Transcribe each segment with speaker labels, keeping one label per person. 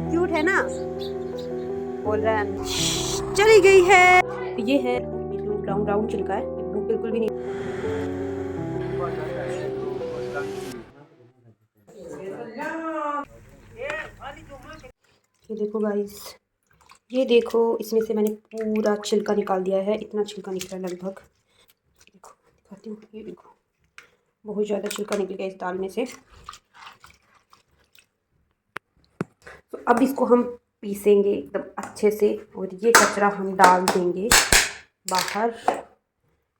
Speaker 1: Cute है ना, बोल रहा है चली गई है। ये है जो राउंड राउंड छिलका है, भूख बिल्कुल भी नहीं। ये देखो गाइस, ये देखो इसमें से मैंने पूरा छिलका निकाल दिया है। इतना छिलका निकला लगभग, देखो दिखाती हूँ। ये देखो बहुत ज़्यादा छिलका निकल गया इस दाल में से। तो अब इसको हम पीसेंगे एकदम अच्छे से और ये कचरा हम डाल देंगे बाहर।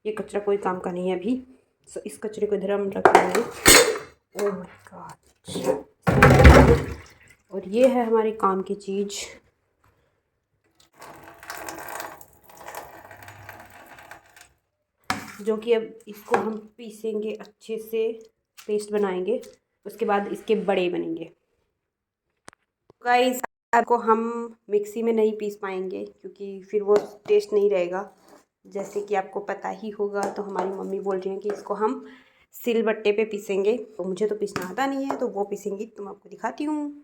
Speaker 1: ये कचरा कोई काम का नहीं है अभी। सो इस कचरे को इधर हम रख देंगे। Oh my God. और ये है हमारे काम की चीज़। जो कि अब इसको हम पीसेंगे अच्छे से, पेस्ट बनाएंगे। उसके बाद इसके बड़े बनेंगे। गाइस आपको हम मिक्सी में नहीं पीस पाएंगे क्योंकि फिर वो टेस्ट नहीं रहेगा। जैसे कि आपको पता ही होगा, तो हमारी मम्मी बोल रही हैं कि इसको हम सिलबट्टे पे पीसेंगे। तो मुझे तो पीसना आता नहीं है, तो वो पीसेंगी। तो मैं आपको दिखाती हूँ।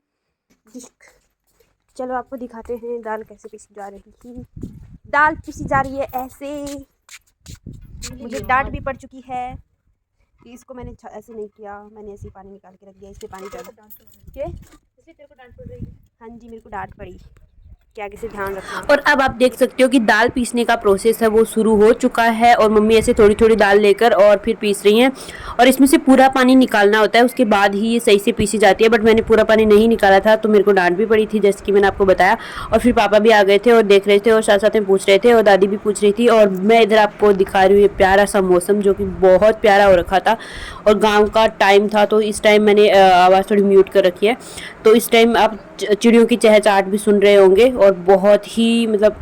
Speaker 1: चलो आपको दिखाते हैं दाल कैसे पीसी जा रही थी। दाल पीसी जा रही है ऐसे। मुझे डांट भी पड़ चुकी है कि इसको मैंने ऐसे नहीं किया। मैंने ऐसे ही पानी निकाल के रख दिया। इससे पानी ज़्यादा क्या तेरे को डांट पड़ रही है? हाँ जी, मेरे को डांट पड़ी। क्या कैसे ध्यान रखना। और अब आप देख सकते हो कि दाल पीसने का प्रोसेस है वो शुरू हो चुका है और मम्मी ऐसे थोड़ी थोड़ी दाल लेकर और फिर पीस रही हैं। और इसमें से पूरा पानी निकालना होता है, उसके बाद ही ये सही से पीसी जाती है। बट मैंने पूरा पानी नहीं निकाला था तो मेरे को डांट भी पड़ी थी, जैसे कि मैंने आपको बताया। और फिर पापा भी आ गए थे और देख रहे थे और साथ साथ में पूछ रहे थे और दादी भी पूछ रही थी। और मैं इधर आपको दिखा रही हूँ ये प्यारा सा मौसम, जो कि बहुत प्यारा हो रखा था। और गाँव का टाइम था, तो इस टाइम मैंने आवाज़ थोड़ी म्यूट कर रखी है। तो इस टाइम आप चिड़ियों की चहचहाट भी सुन रहे होंगे और बहुत ही मतलब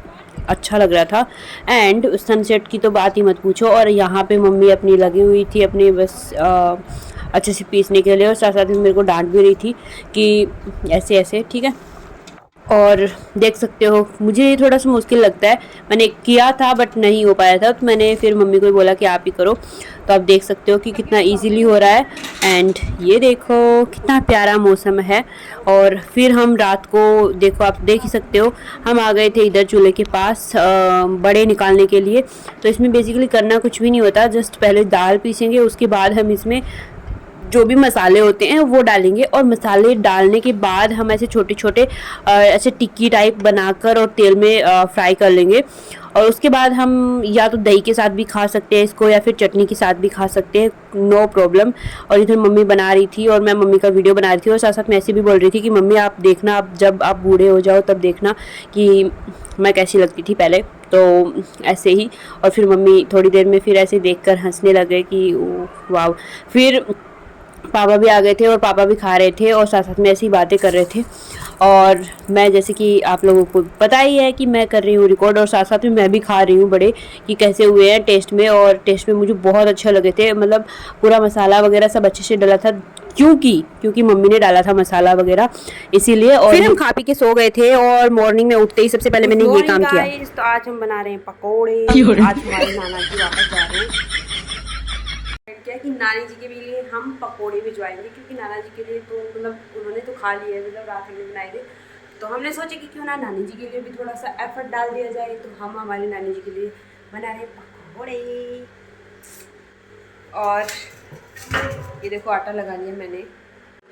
Speaker 1: अच्छा लग रहा था। एंड सनसेट की तो बात ही मत पूछो। और यहाँ पे मम्मी अपनी लगी हुई थी अपने बस अच्छे से पीसने के लिए, और साथ साथ में मेरे को डांट भी रही थी कि ऐसे ऐसे, ठीक है। और देख सकते हो मुझे ये थोड़ा सा मुश्किल लगता है। मैंने किया था बट नहीं हो पाया था, तो मैंने फिर मम्मी को बोला कि आप ही करो। तो आप देख सकते हो कि कितना इजीली हो रहा है। एंड ये देखो कितना प्यारा मौसम है। और फिर हम रात को, देखो आप देख ही सकते हो, हम आ गए थे इधर चूल्हे के पास बड़े निकालने के लिए। तो इसमें बेसिकली करना कुछ भी नहीं होता, जस्ट पहले दाल पीसेंगे, उसके बाद हम इसमें जो भी मसाले होते हैं वो डालेंगे। और मसाले डालने के बाद हम ऐसे छोटे छोटे ऐसे टिक्की टाइप बनाकर और तेल में फ्राई कर लेंगे। और उसके बाद हम या तो दही के साथ भी खा सकते हैं इसको, या फिर चटनी के साथ भी खा सकते हैं, नो प्रॉब्लम। और इधर मम्मी बना रही थी और मैं मम्मी का वीडियो बना रही थी। और साथ साथ मैं ऐसे भी बोल रही थी कि मम्मी आप देखना, आप जब आप बूढ़े हो जाओ तब देखना कि मैं कैसी लगती थी पहले। तो ऐसे ही। और फिर मम्मी थोड़ी देर में फिर ऐसे देखकर हंसने लगे कि वाह। फिर पापा भी आ गए थे और पापा भी खा रहे थे और साथ साथ में ऐसी बातें कर रहे थे। और मैं, जैसे कि आप लोगों को पता ही है कि मैं कर रही हूँ रिकॉर्ड, और साथ साथ में मैं भी खा रही हूँ बड़े कि कैसे हुए हैं टेस्ट में। और टेस्ट में मुझे बहुत अच्छे लगे थे, मतलब पूरा मसाला वगैरह सब अच्छे से डला था, क्योंकि मम्मी ने डाला था मसाला वगैरह, इसीलिए। और फिर हम खा पी के सो गए थे और मॉर्निंग में उठते ही सबसे पहले मैंने ये काम किया। तो आज हम बना रहे हैं पकौड़े। आज हमारे नाना जी वापस जा रहे हैं। क्या कि नानी जी के लिए हम पकोड़े भिजवाएंगे, क्योंकि नाना जी के लिए तो मतलब उन्होंने तो खा लिया है, मतलब रात में बनाए थे। तो हमने सोचा कि क्यों ना नानी जी के लिए भी थोड़ा सा एफर्ट डाल दिया जाए। तो हम हमारे नानी जी के लिए बना रहे पकोड़े। और ये देखो आटा लगा लिया मैंने।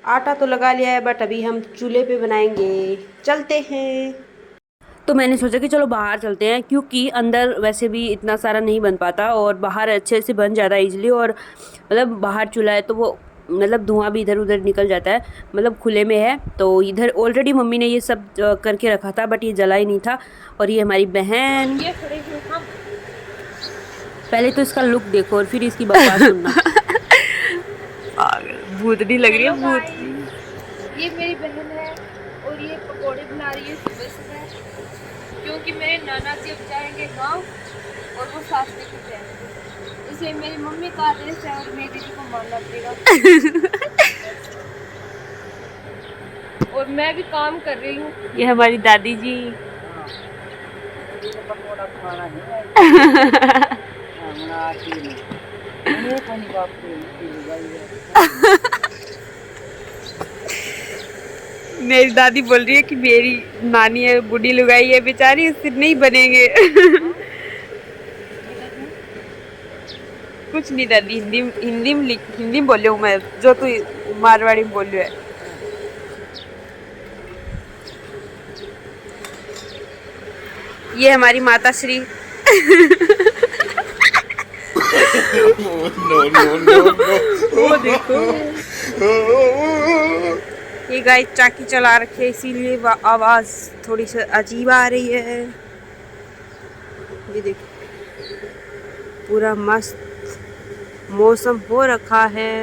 Speaker 1: आटा तो लगा लिया है, बट अभी हम चूल्हे पे बनाएंगे। चलते हैं। तो मैंने सोचा कि चलो बाहर चलते हैं, क्योंकि अंदर वैसे भी इतना सारा नहीं बन पाता और बाहर अच्छे से बन जाता है इजीली। और मतलब बाहर चूल्हा है तो वो मतलब धुआं भी इधर उधर निकल जाता है, मतलब खुले में है। तो इधर ऑलरेडी मम्मी ने ये सब करके रखा था, बट ये जला ही नहीं था। और ये हमारी बहन, पहले तो इसका लुक देखो और फिर इसकी बकवास सुनना। भूतनी लग रही है, भूतनी।
Speaker 2: ये मेरी बहन है और ये पकोड़े बना रही है सुबह सुबह, क्योंकि मेरे नाना जी अब जाएंगे गांव और वो साथ लेकर जाएंगे। इसे मेरी मम्मी का आदेश है और मेरी दीदी को मानना पड़ेगा। और मैं भी काम कर रही हूँ।
Speaker 1: ये हमारी दादी जी। मेरी दादी बोल रही है कि मेरी नानी है बूढ़ी लुगाई है बेचारी, उससे नहीं बनेंगे। कुछ नहीं दादी, हिंदी में बोल रही हूँ मैं, जो तू मारवाड़ी में बोल रही है। ये हमारी माता श्री। वो देखो, ये गाय चाकी चला रखे इसीलिए आवाज थोड़ी सी अजीब आ रही है। ये देखो पूरा मस्त मौसम हो रखा है,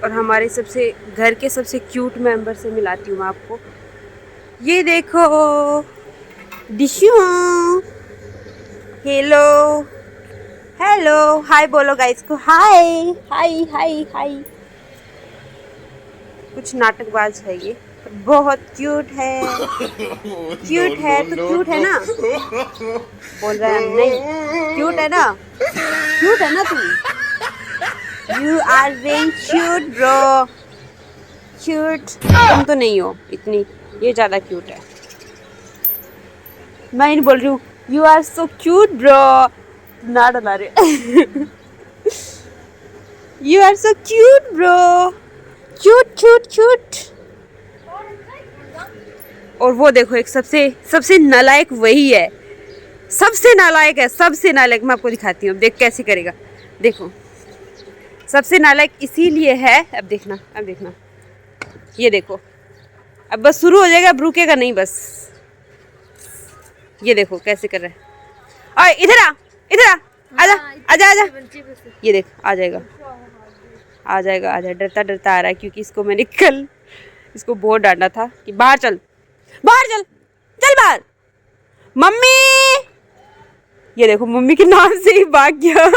Speaker 1: और हमारे सबसे घर के सबसे क्यूट मेंबर से मिलाती हूँ मैं आपको। ये देखो डिशू, हेलो हेलो, हाय बोलो गाइस को, हाय हाय हाय हाय। कुछ नाटकबाज है ये, बहुत क्यूट है। क्यूट है तो क्यूट है ना, बोल रहा है नहीं, क्यूट है ना, क्यूट है ना तुम। You are very cute bro, cute. तुम तो नहीं हो इतनी, ये ज़्यादा क्यूट है। मैं नहीं बोल रही हूँ you are so cute bro, ना डला रहे। You are so cute bro, cute cute cute. और वो देखो एक सबसे सबसे नालायक वही है, सबसे नालायक है, सबसे नालायक। मैं आपको दिखाती हूँ, देख कैसे करेगा। देखो सबसे नालायक इसीलिए है, अब देखना, अब देखना, ये देखो अब बस शुरू हो जाएगा, अब रुकेगा नहीं बस। ये देखो कैसे कर रहा है। ओए इधर आ, इधर आ, आजा आजा आजा। ये देख आ जाएगा, आ जाएगा, आ जाएगा। डरता डरता आ रहा है क्योंकि इसको मैंने कल इसको बहुत डांटा था कि बाहर चल, बाहर चल, चल बाहर मम्मी। ये देखो मम्मी के नाम से ही भाग गया।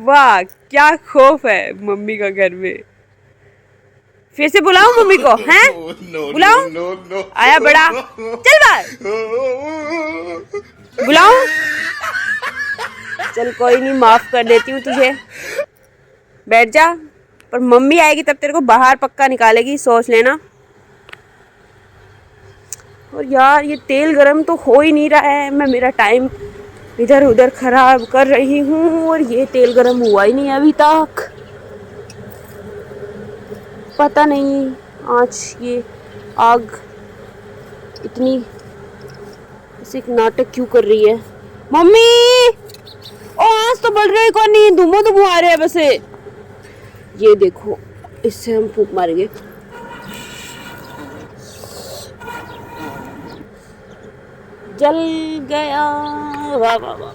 Speaker 1: वाह क्या खौफ है मम्मी का घर में। फिर से बुलाऊं मम्मी को, हैं बुलाऊं? आया बड़ा, चल बाहर, बुलाऊं? चल कोई नहीं, माफ कर देती हूँ तुझे, बैठ जा। पर मम्मी आएगी तब तेरे को बाहर पक्का निकालेगी, सोच लेना। और यार ये तेल गरम तो हो ही नहीं रहा है, मैं मेरा टाइम इधर उधर खराब कर रही हूँ और ये तेल गरम हुआ ही नहीं अभी तक। पता नहीं आज ये आग इतनी ऐसे नाटक क्यों कर रही है। मम्मी ओ आज तो बढ़ रही कौन नहीं, धुआं धुआं आ रहा है बस। ये देखो इससे हम फूंक मारेंगे। जल गया, वाह वाह वाह।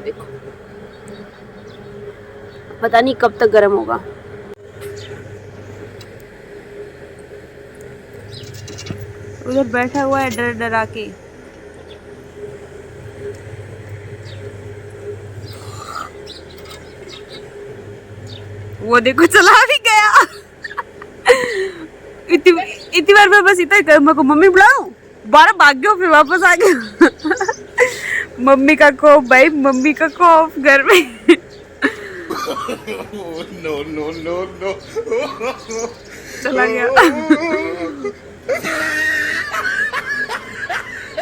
Speaker 1: देखो पता नहीं कब तक गर्म होगा। उधर बैठा हुआ है डर डरा के। वो देखो चला भी गया। इतनी बार मैं बस इतना कर, को मम्मी बुलाऊं, बारह भाग गया फिर वापस आ गया। मम्मी का खौफ भाई, मम्मी का खौफ घर में। नो नो नो नो, चला गया।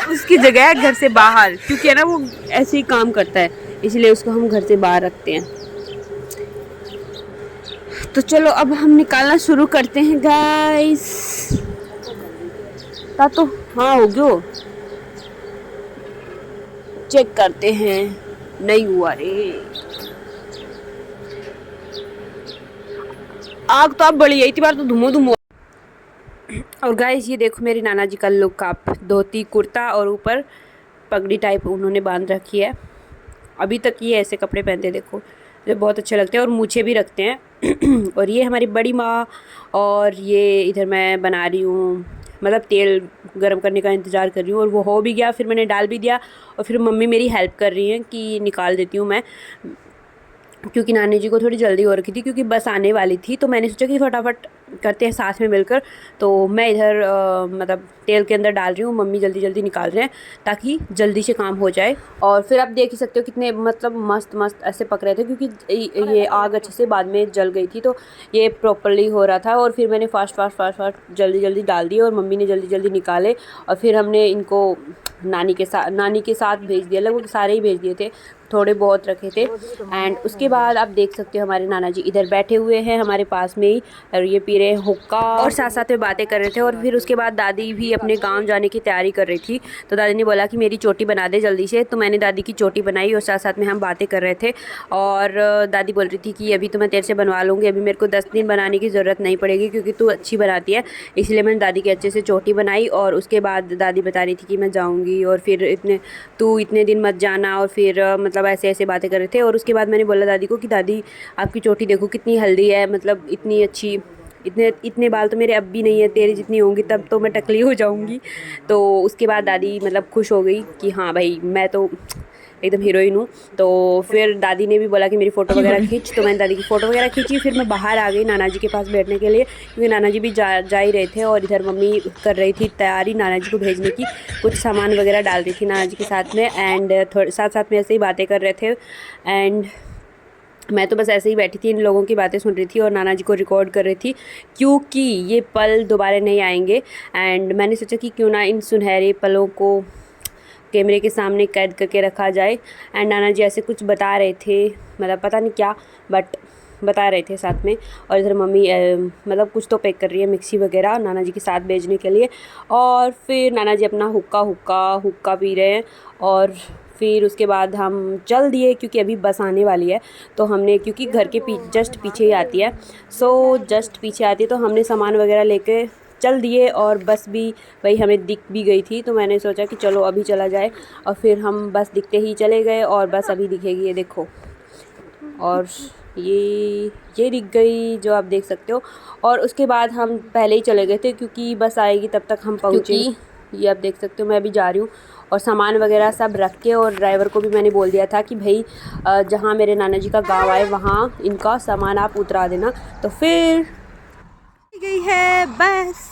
Speaker 1: उसकी जगह है घर से बाहर, क्योंकि है ना वो ऐसे ही काम करता है, इसलिए उसको हम घर से बाहर रखते हैं। तो चलो अब हम निकालना शुरू करते हैं गाइस। तो हाँ हो गयो, चेक करते हैं। नहीं हुआ रे, आग तो अब बड़ी है, इतनी बार तो धुमो धुमो। और गाइस ये देखो मेरी नाना जी का लुक, आप धोती कुर्ता और ऊपर पगड़ी टाइप उन्होंने बांध रखी है। अभी तक ये ऐसे कपड़े पहनते हैं, देखो जो बहुत अच्छे लगते हैं और मूछे भी रखते हैं। और ये हमारी बड़ी माँ, और ये इधर मैं बना रही हूँ, मतलब तेल गरम करने का इंतज़ार कर रही हूँ। और वो हो भी गया, फिर मैंने डाल भी दिया, और फिर मम्मी मेरी हेल्प कर रही हैं कि निकाल देती हूँ मैं। क्योंकि नानी जी को थोड़ी जल्दी हो रखी थी क्योंकि बस आने वाली थी। तो मैंने सोचा कि फटाफट करते हैं साथ में मिलकर। तो मैं इधर मतलब तेल के अंदर डाल रही हूँ, मम्मी जल्दी जल्दी निकाल रहे हैं ताकि जल्दी से काम हो जाए। और फिर आप देख ही सकते हो कितने मतलब मस्त मस्त ऐसे पक रहे थे, क्योंकि ये आग अच्छे से बाद में जल गई थी तो ये प्रॉपरली हो रहा था। और फिर मैंने फास्ट जल्दी जल्दी डाल दिए और मम्मी ने जल्दी जल्दी निकाले। और फिर हमने इनको नानी के साथ भेज दिया, लगभग सारे ही भेज दिए थे, थोड़े बहुत रखे थे। एंड उसके बाद आप देख सकते हो हमारे नाना जी इधर बैठे हुए हैं हमारे पास में ही, और ये पी रहे हैं हुक्का और साथ साथ में बातें कर रहे थे। और फिर उसके बाद दादी भी अपने गांव जाने की तैयारी कर रही थी। तो दादी ने बोला कि मेरी चोटी बना दे जल्दी से, तो मैंने दादी की चोटी बनाई और साथ साथ में हम बातें कर रहे थे। और दादी बोल रही थी कि अभी तो मैं तेरे से बनवा लूँगी, अभी मेरे को 10 दिन बनाने की ज़रूरत नहीं पड़ेगी क्योंकि तू अच्छी बनाती है। इसलिए मैंने दादी की अच्छे से चोटी बनाई। और उसके बाद दादी बता रही थी कि मैं जाऊँगी और फिर तू इतने दिन मत जाना, और फिर मतलब ऐसे ऐसे बातें कर रहे थे। और उसके बाद मैंने बोला दादी को कि दादी आपकी चोटी देखो कितनी हेल्दी है, मतलब इतनी अच्छी, इतने बाल तो मेरे अब भी नहीं है, तेरे जितनी होंगी तब तो मैं टकली हो जाऊंगी। तो उसके बाद दादी मतलब खुश हो गई कि हाँ भाई मैं तो एकदम हीरोइन हूँ। तो फिर दादी ने भी बोला कि मेरी फ़ोटो वगैरह खींच, तो मैंने दादी की फ़ोटो वगैरह खींची। फिर मैं बाहर आ गई नाना जी के पास बैठने के लिए, क्योंकि नाना जी भी जा ही रहे थे। और इधर मम्मी कर रही थी तैयारी नाना जी को भेजने की, कुछ सामान वगैरह डाल रही थी नाना जी के साथ में। एंड साथ साथ में ऐसे ही बातें कर रहे थे। एंड मैं तो बस ऐसे ही बैठी थी, इन लोगों की बातें सुन रही थी और नाना जी को रिकॉर्ड कर रही थी, क्योंकि ये पल दोबारा नहीं आएंगे। एंड मैंने सोचा कि क्यों ना इन सुनहरे पलों को कैमरे के सामने कैद करके रखा जाए। एंड नाना जी ऐसे कुछ बता रहे थे, मतलब पता नहीं क्या, बट बता रहे थे साथ में। और इधर मम्मी मतलब कुछ तो पैक कर रही है, मिक्सी वगैरह नाना जी के साथ भेजने के लिए। और फिर नाना जी अपना हुक्का पी रहे हैं। और फिर उसके बाद हम चल दिए क्योंकि अभी बस आने वाली है। तो हमने, क्योंकि घर के जस्ट पीछे ही आती है, सो जस्ट पीछे आती है, तो हमने सामान वगैरह लेके चल दिए। और बस भी वही हमें दिख भी गई थी, तो मैंने सोचा कि चलो अभी चला जाए। और फिर हम बस दिखते ही चले गए और बस अभी दिखेगी, ये देखो। और ये दिख गई जो आप देख सकते हो। और उसके बाद हम पहले ही चले गए थे क्योंकि बस आएगी तब तक हम पहुँचे। ये आप देख सकते हो मैं अभी जा रही हूँ और सामान वगैरह सब रख के, और ड्राइवर को भी मैंने बोल दिया था कि भाई जहाँ मेरे नाना जी का गांव आए वहाँ इनका सामान आप उतरा देना। तो फिर गई है बस।